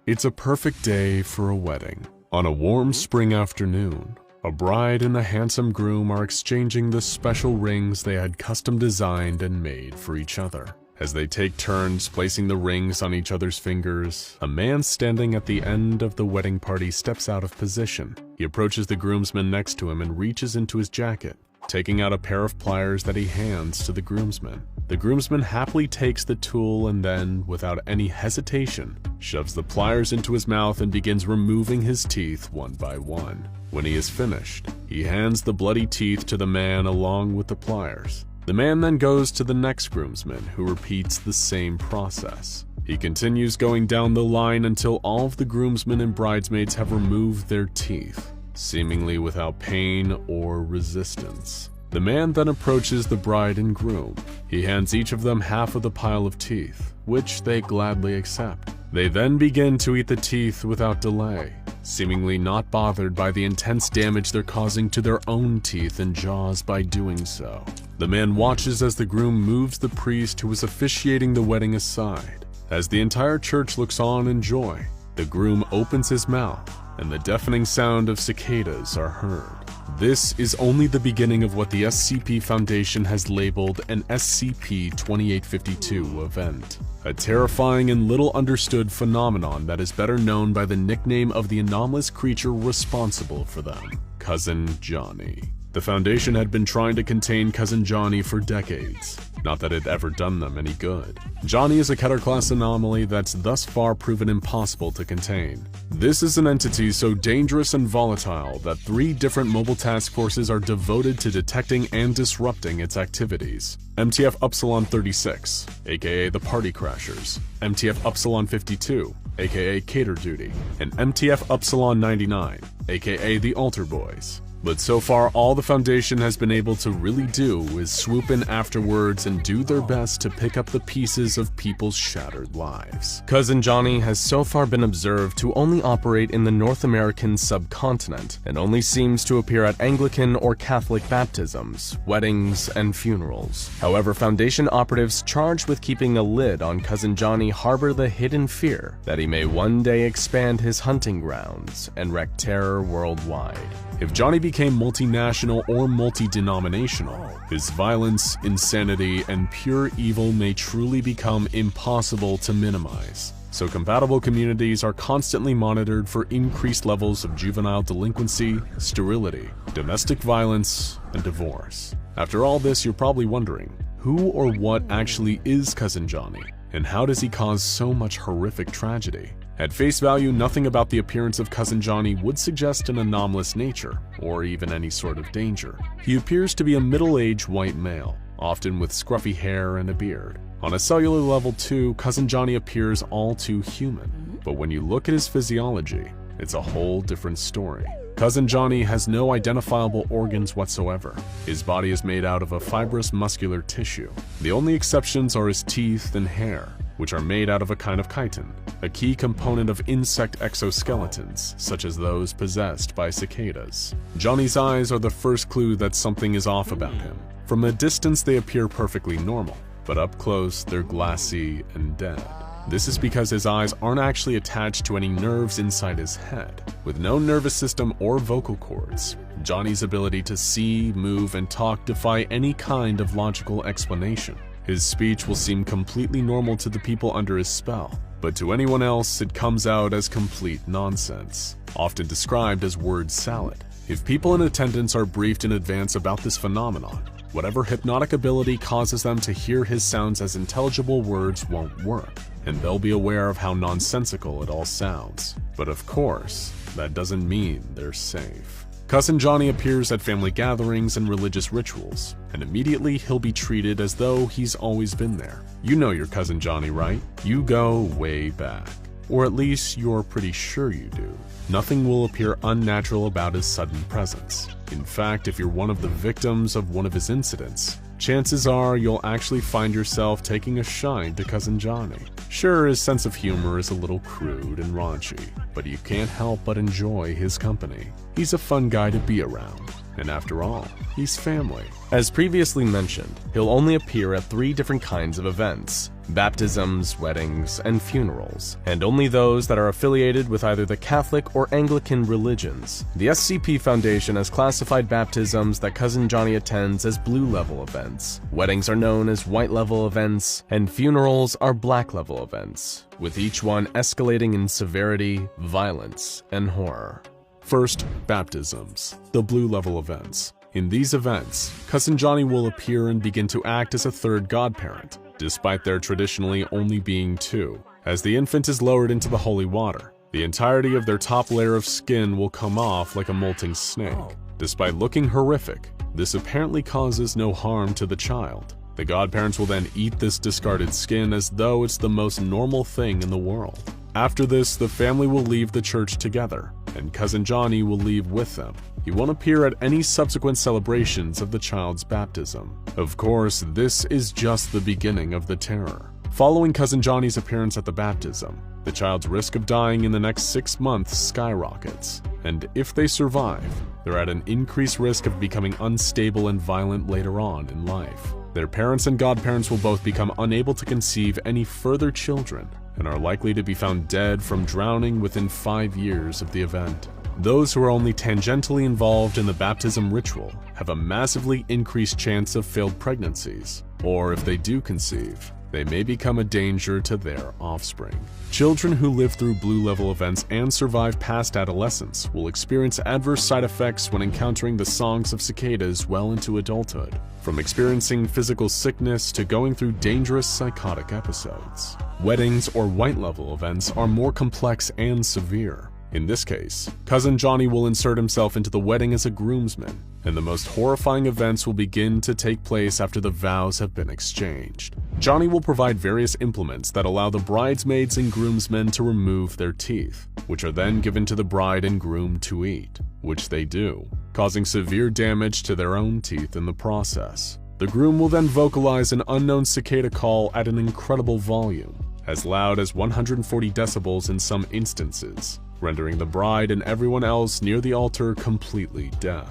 It's a perfect day for a wedding. On a warm spring afternoon, a bride and a handsome groom are exchanging the special rings they had custom designed and made for each other. As they take turns placing the rings on each other's fingers, a man standing at the end of the wedding party steps out of position. He approaches the groomsman next to him and reaches into his jacket, taking out a pair of pliers that he hands to the groomsman. The groomsman happily takes the tool and then, without any hesitation, shoves the pliers into his mouth and begins removing his teeth one by one. When he is finished, he hands the bloody teeth to the man along with the pliers. The man then goes to the next groomsman, who repeats the same process. He continues going down the line until all of the groomsmen and bridesmaids have removed their teeth, seemingly without pain or resistance. The man then approaches the bride and groom. He hands each of them half of the pile of teeth, which they gladly accept. They then begin to eat the teeth without delay, seemingly not bothered by the intense damage they're causing to their own teeth and jaws by doing so. The man watches as the groom moves the priest who is officiating the wedding aside. As the entire church looks on in joy, the groom opens his mouth, and the deafening sound of cicadas are heard. This is only the beginning of what the SCP Foundation has labeled an SCP-2852 event, a terrifying and little understood phenomenon that is better known by the nickname of the anomalous creature responsible for them, Cousin Johnny. The Foundation had been trying to contain Cousin Johnny for decades, not that it ever done them any good. Johnny is a Keter Class anomaly that's thus far proven impossible to contain. This is an entity so dangerous and volatile that 3 different mobile task forces are devoted to detecting and disrupting its activities. MTF Upsilon 36, aka the Party Crashers, MTF Upsilon 52, aka Cater Duty, and MTF Upsilon 99, aka the Altar Boys. But so far, all the Foundation has been able to really do is swoop in afterwards and do their best to pick up the pieces of people's shattered lives. Cousin Johnny has so far been observed to only operate in the North American subcontinent, and only seems to appear at Anglican or Catholic baptisms, weddings, and funerals. However, Foundation operatives charged with keeping a lid on Cousin Johnny harbor the hidden fear that he may one day expand his hunting grounds and wreak terror worldwide. If Johnny became multinational or multi-denominational, his violence, insanity, and pure evil may truly become impossible to minimize. So compatible communities are constantly monitored for increased levels of juvenile delinquency, sterility, domestic violence, and divorce. After all this, you're probably wondering, who or what actually is Cousin Johnny, and how does he cause so much horrific tragedy? At face value, nothing about the appearance of Cousin Johnny would suggest an anomalous nature, or even any sort of danger. He appears to be a middle-aged white male, often with scruffy hair and a beard. On a cellular level too, Cousin Johnny appears all too human, but when you look at his physiology, it's a whole different story. Cousin Johnny has no identifiable organs whatsoever. His body is made out of a fibrous muscular tissue. The only exceptions are his teeth and hair, which are made out of a kind of chitin, a key component of insect exoskeletons, such as those possessed by cicadas. Johnny's eyes are the first clue that something is off about him. From a distance they appear perfectly normal, but up close they're glassy and dead. This is because his eyes aren't actually attached to any nerves inside his head. With no nervous system or vocal cords, Johnny's ability to see, move, and talk defy any kind of logical explanation. His speech will seem completely normal to the people under his spell, but to anyone else it comes out as complete nonsense, often described as word salad. If people in attendance are briefed in advance about this phenomenon, whatever hypnotic ability causes them to hear his sounds as intelligible words won't work, and they'll be aware of how nonsensical it all sounds. But of course, that doesn't mean they're safe. Cousin Johnny appears at family gatherings and religious rituals, and immediately he'll be treated as though he's always been there. You know your Cousin Johnny, right? You go way back. Or at least you're pretty sure you do. Nothing will appear unnatural about his sudden presence. In fact, if you're one of the victims of one of his incidents, chances are you'll actually find yourself taking a shine to Cousin Johnny. Sure, his sense of humor is a little crude and raunchy, but you can't help but enjoy his company. He's a fun guy to be around. and after all, he's family. As previously mentioned, he'll only appear at 3 different kinds of events: baptisms, weddings, and funerals, and only those that are affiliated with either the Catholic or Anglican religions. The SCP Foundation has classified baptisms that Cousin Johnny attends as blue-level events, weddings are known as white-level events, and funerals are black-level events, with each one escalating in severity, violence, and horror. First, baptisms, the blue-level events. In these events, Cousin Johnny will appear and begin to act as a third godparent, despite there traditionally only being 2. As the infant is lowered into the holy water, the entirety of their top layer of skin will come off like a molting snake. Despite looking horrific, this apparently causes no harm to the child. The godparents will then eat this discarded skin as though it's the most normal thing in the world. After this, the family will leave the church together, and Cousin Johnny will leave with them. He won't appear at any subsequent celebrations of the child's baptism. Of course, this is just the beginning of the terror. Following Cousin Johnny's appearance at the baptism, the child's risk of dying in the next 6 months skyrockets, and if they survive, they're at an increased risk of becoming unstable and violent later on in life. Their parents and godparents will both become unable to conceive any further children, and are likely to be found dead from drowning within 5 years of the event. Those who are only tangentially involved in the baptism ritual have a massively increased chance of failed pregnancies, or if they do conceive, they may become a danger to their offspring. Children who live through blue-level events and survive past adolescence will experience adverse side effects when encountering the songs of cicadas well into adulthood, from experiencing physical sickness to going through dangerous psychotic episodes. Weddings or white-level events are more complex and severe. In this case, Cousin Johnny will insert himself into the wedding as a groomsman, and the most horrifying events will begin to take place after the vows have been exchanged. Johnny will provide various implements that allow the bridesmaids and groomsmen to remove their teeth, which are then given to the bride and groom to eat, which they do, causing severe damage to their own teeth in the process. The groom will then vocalize an unknown cicada call at an incredible volume, as loud as 140 decibels in some instances, rendering the bride and everyone else near the altar completely deaf.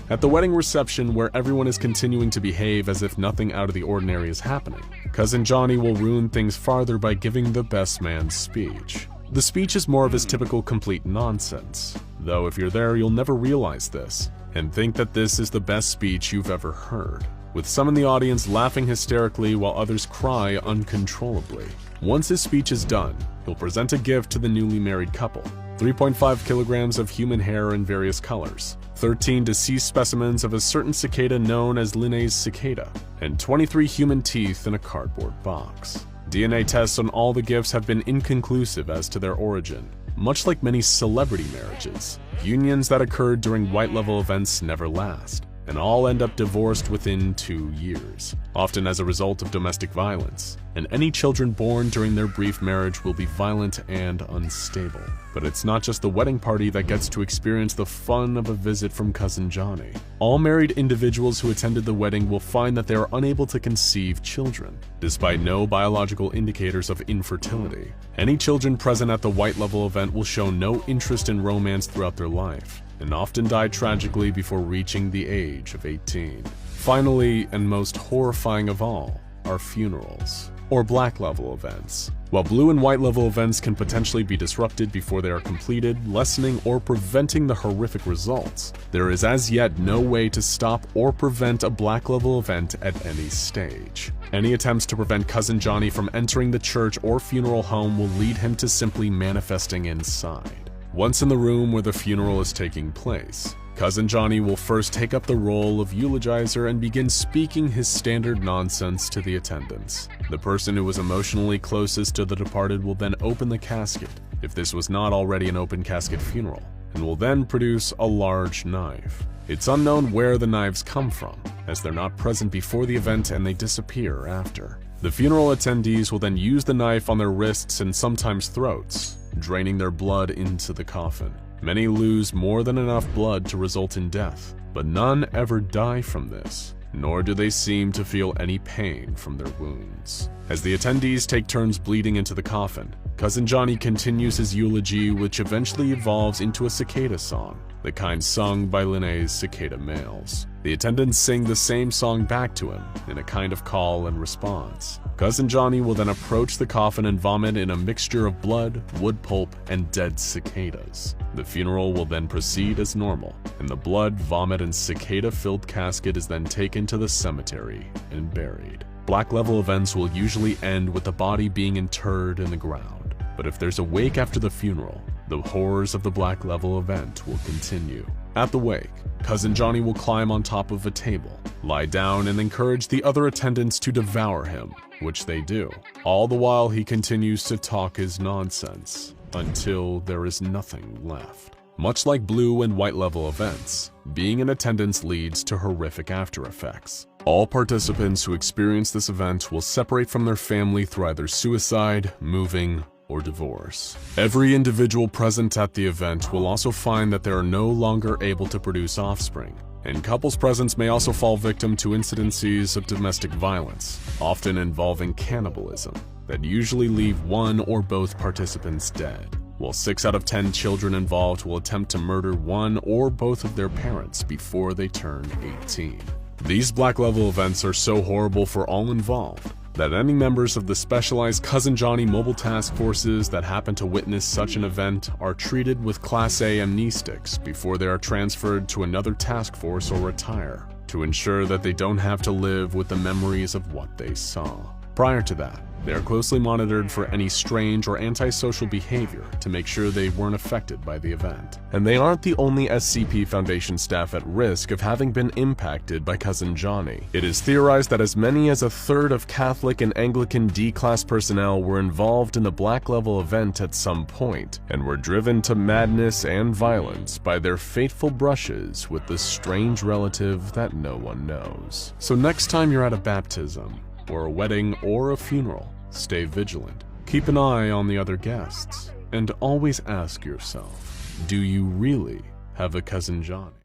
At the wedding reception, where everyone is continuing to behave as if nothing out of the ordinary is happening, Cousin Johnny will ruin things farther by giving the best man's speech. The speech is more of his typical complete nonsense, though if you're there you'll never realize this, and think that this is the best speech you've ever heard, with some in the audience laughing hysterically while others cry uncontrollably. Once his speech is done, he'll present a gift to the newly married couple: 3.5 kilograms of human hair in various colors, 13 deceased specimens of a certain cicada known as Linnaeus cicada, and 23 human teeth in a cardboard box. DNA tests on all the gifts have been inconclusive as to their origin. Much like many celebrity marriages, unions that occurred during white-level events never last, and all end up divorced within 2 years, often as a result of domestic violence, and any children born during their brief marriage will be violent and unstable. But it's not just the wedding party that gets to experience the fun of a visit from Cousin Johnny. All married individuals who attended the wedding will find that they are unable to conceive children, despite no biological indicators of infertility. Any children present at the white-level event will show no interest in romance throughout their life, and often die tragically before reaching the age of 18. Finally, and most horrifying of all, are funerals, or black-level events. While blue and white-level events can potentially be disrupted before they are completed, lessening or preventing the horrific results, there is as yet no way to stop or prevent a black-level event at any stage. Any attempts to prevent Cousin Johnny from entering the church or funeral home will lead him to simply manifesting inside. Once in the room where the funeral is taking place, Cousin Johnny will first take up the role of eulogizer and begin speaking his standard nonsense to the attendants. The person who was emotionally closest to the departed will then open the casket, if this was not already an open casket funeral, and will then produce a large knife. It's unknown where the knives come from, as they're not present before the event and they disappear after. The funeral attendees will then use the knife on their wrists and sometimes throats, draining their blood into the coffin. Many lose more than enough blood to result in death, but none ever die from this. nor do they seem to feel any pain from their wounds. As the attendees take turns bleeding into the coffin, Cousin Johnny continues his eulogy, which eventually evolves into a cicada song, the kind sung by Linnea's cicada males. The attendants sing the same song back to him in a kind of call and response. Cousin Johnny will then approach the coffin and vomit in a mixture of blood, wood pulp, and dead cicadas. The funeral will then proceed as normal, and the blood, vomit, and cicada-filled casket is then taken to the cemetery and buried. Black level events will usually end with the body being interred in the ground, but if there's a wake after the funeral, the horrors of the black level event will continue. At the wake, Cousin Johnny will climb on top of a table, lie down, and encourage the other attendants to devour him, which they do. All the while he continues to talk his nonsense, until there is nothing left. Much like blue and white level events, being in attendance leads to horrific after effects. All participants who experience this event will separate from their family through either suicide, moving, or divorce. Every individual present at the event will also find that they are no longer able to produce offspring, and couples present may also fall victim to incidences of domestic violence, often involving cannibalism, that usually leave one or both participants dead, while 6 out of 10 children involved will attempt to murder one or both of their parents before they turn 18. These black level events are so horrible for all involved that any members of the specialized Cousin Johnny mobile task forces that happen to witness such an event are treated with Class A amnestics before they are transferred to another task force or retire, to ensure that they don't have to live with the memories of what they saw. Prior to that, they are closely monitored for any strange or antisocial behavior to make sure they weren't affected by the event. And they aren't the only SCP Foundation staff at risk of having been impacted by Cousin Johnny. It is theorized that as many as a third of Catholic and Anglican D-Class personnel were involved in the Black Level event at some point, and were driven to madness and violence by their fateful brushes with the strange relative that no one knows. So next time you're at a baptism, or a wedding, or a funeral, stay vigilant. Keep an eye on the other guests, and always ask yourself, do you really have a Cousin Johnny?